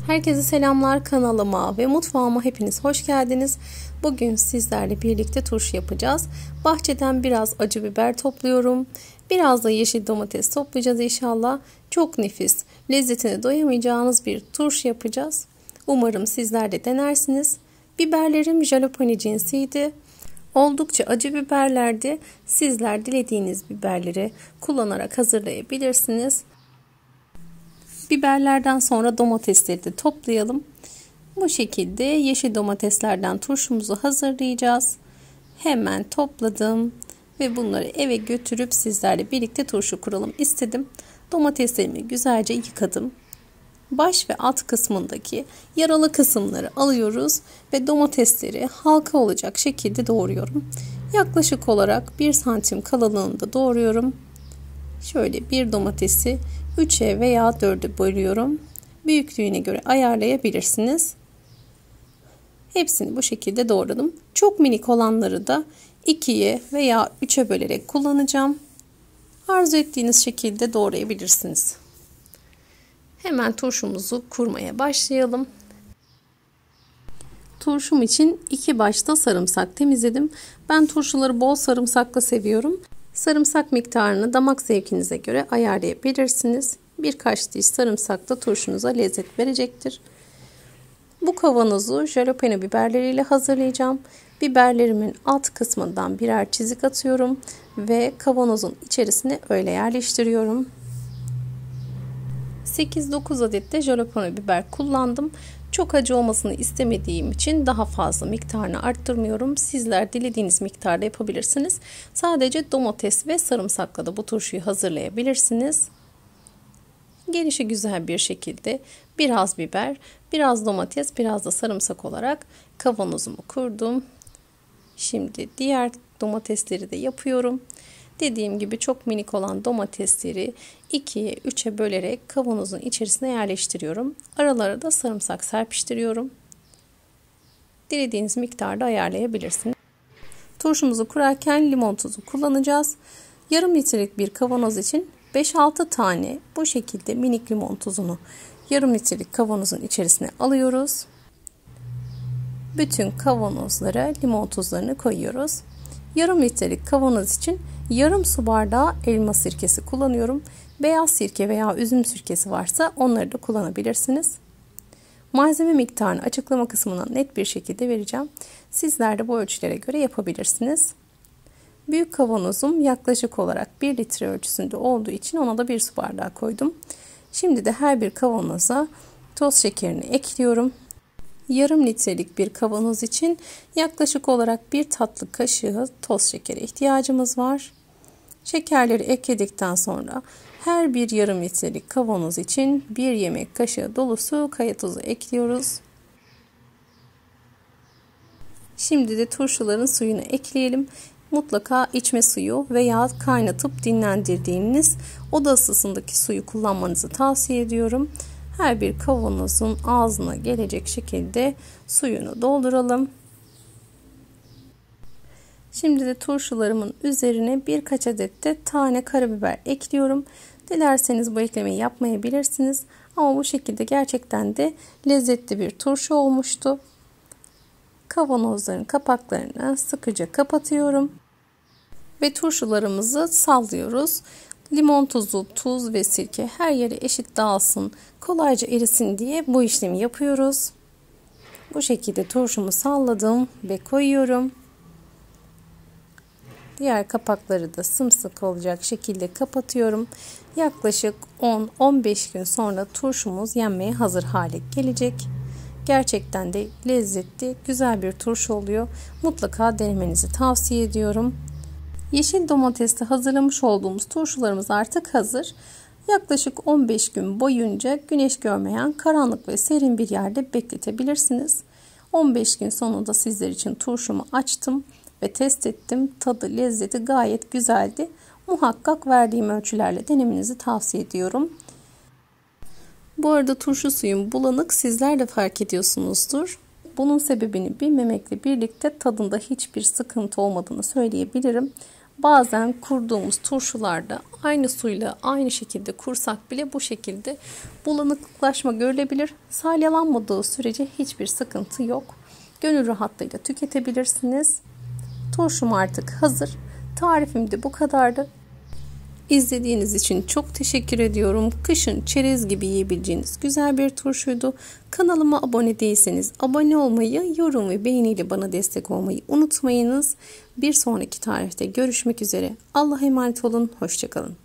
Herkese selamlar, kanalıma ve mutfağıma hepiniz hoş geldiniz. Bugün sizlerle birlikte turşu yapacağız. Bahçeden biraz acı biber topluyorum. Biraz da yeşil domates toplayacağız inşallah. Çok nefis, lezzetine doyamayacağınız bir turşu yapacağız. Umarım sizler de denersiniz. Biberlerim jalapeno cinsiydi. Oldukça acı biberlerdi. Sizler dilediğiniz biberleri kullanarak hazırlayabilirsiniz. Biberlerden sonra domatesleri de toplayalım. Bu şekilde yeşil domateslerden turşumuzu hazırlayacağız. Hemen topladım ve bunları eve götürüp sizlerle birlikte turşu kuralım istedim. Domateslerimi güzelce yıkadım. Baş ve alt kısmındaki yaralı kısımları alıyoruz ve domatesleri halka olacak şekilde doğruyorum. Yaklaşık olarak 1 santim kalınlığında doğruyorum. Şöyle bir domatesi 3'e veya 4'e bölüyorum. Büyüklüğüne göre ayarlayabilirsiniz. Hepsini bu şekilde doğradım. Çok minik olanları da 2'ye veya 3'e bölerek kullanacağım. Arzu ettiğiniz şekilde doğrayabilirsiniz. Hemen turşumuzu kurmaya başlayalım. Turşum için 2 başta sarımsak temizledim. Ben turşuları bol sarımsaklı seviyorum. Sarımsak miktarını damak zevkinize göre ayarlayabilirsiniz. Birkaç diş sarımsak da turşunuza lezzet verecektir. Bu kavanozu jalapeno biberleriyle hazırlayacağım. Biberlerimin alt kısmından birer çizik atıyorum ve kavanozun içerisine öyle yerleştiriyorum. 8-9 adet de jalapeno biber kullandım. Çok acı olmasını istemediğim için daha fazla miktarını arttırmıyorum. Sizler dilediğiniz miktarda yapabilirsiniz. Sadece domates ve sarımsakla da bu turşuyu hazırlayabilirsiniz. Gelişi güzel bir şekilde biraz biber, biraz domates, biraz da sarımsak olarak kavanozumu kurdum. Şimdi diğer domatesleri de yapıyorum. Dediğim gibi çok minik olan domatesleri 2'ye 3'e bölerek kavanozun içerisine yerleştiriyorum. Aralara da sarımsak serpiştiriyorum. Dilediğiniz miktarda ayarlayabilirsiniz. Turşumuzu kurarken limon tuzu kullanacağız. Yarım litrelik bir kavanoz için 5-6 tane bu şekilde minik limon tuzunu yarım litrelik kavanozun içerisine alıyoruz. Bütün kavanozlara limon tuzlarını koyuyoruz. Yarım litrelik kavanoz için yarım su bardağı elma sirkesi kullanıyorum. Beyaz sirke veya üzüm sirkesi varsa onları da kullanabilirsiniz. Malzeme miktarını açıklama kısmına net bir şekilde vereceğim. Sizler de bu ölçülere göre yapabilirsiniz. Büyük kavanozum yaklaşık olarak 1 litre ölçüsünde olduğu için ona da 1 su bardağı koydum. Şimdi de her bir kavanoza toz şekerini ekliyorum. Yarım litrelik bir kavanoz için yaklaşık olarak 1 tatlı kaşığı toz şekere ihtiyacımız var. Şekerleri ekledikten sonra her bir yarım litrelik kavanoz için 1 yemek kaşığı dolusu kaya tuzu ekliyoruz. Şimdi de turşuların suyunu ekleyelim. Mutlaka içme suyu veya kaynatıp dinlendirdiğiniz oda ısısındaki suyu kullanmanızı tavsiye ediyorum. Her bir kavanozun ağzına gelecek şekilde suyunu dolduralım. Şimdi de turşularımın üzerine birkaç adet de tane karabiber ekliyorum. Dilerseniz bu eklemeyi yapmayabilirsiniz. Ama bu şekilde gerçekten de lezzetli bir turşu olmuştu. Kavanozların kapaklarını sıkıca kapatıyorum. Ve turşularımızı sallıyoruz. Limon tuzu, tuz ve sirke her yere eşit dağılsın, kolayca erisin diye bu işlemi yapıyoruz. Bu şekilde turşumu salladım ve koyuyorum. Diğer kapakları da sımsıkı olacak şekilde kapatıyorum. Yaklaşık 10-15 gün sonra turşumuz yenmeye hazır hale gelecek. Gerçekten de lezzetli, güzel bir turşu oluyor. Mutlaka denemenizi tavsiye ediyorum. Yeşil domatesle hazırlamış olduğumuz turşularımız artık hazır. Yaklaşık 15 gün boyunca güneş görmeyen karanlık ve serin bir yerde bekletebilirsiniz. 15 gün sonunda sizler için turşumu açtım ve test ettim. Tadı, lezzeti gayet güzeldi. Muhakkak verdiğim ölçülerle denemenizi tavsiye ediyorum. Bu arada turşu suyum bulanık, sizler de fark ediyorsunuzdur. Bunun sebebini bilmemekle birlikte tadında hiçbir sıkıntı olmadığını söyleyebilirim. Bazen kurduğumuz turşularda aynı suyla aynı şekilde kursak bile bu şekilde bulanıklaşma görülebilir. Salyalanmadığı sürece hiçbir sıkıntı yok. Gönül rahatlığıyla tüketebilirsiniz. Turşum artık hazır. Tarifim de bu kadardı. İzlediğiniz için çok teşekkür ediyorum. Kışın çerez gibi yiyebileceğiniz güzel bir turşuydu. Kanalıma abone değilseniz abone olmayı, yorum ve beğeniyle bana destek olmayı unutmayınız. Bir sonraki tarifte görüşmek üzere. Allah'a emanet olun. Hoşça kalın.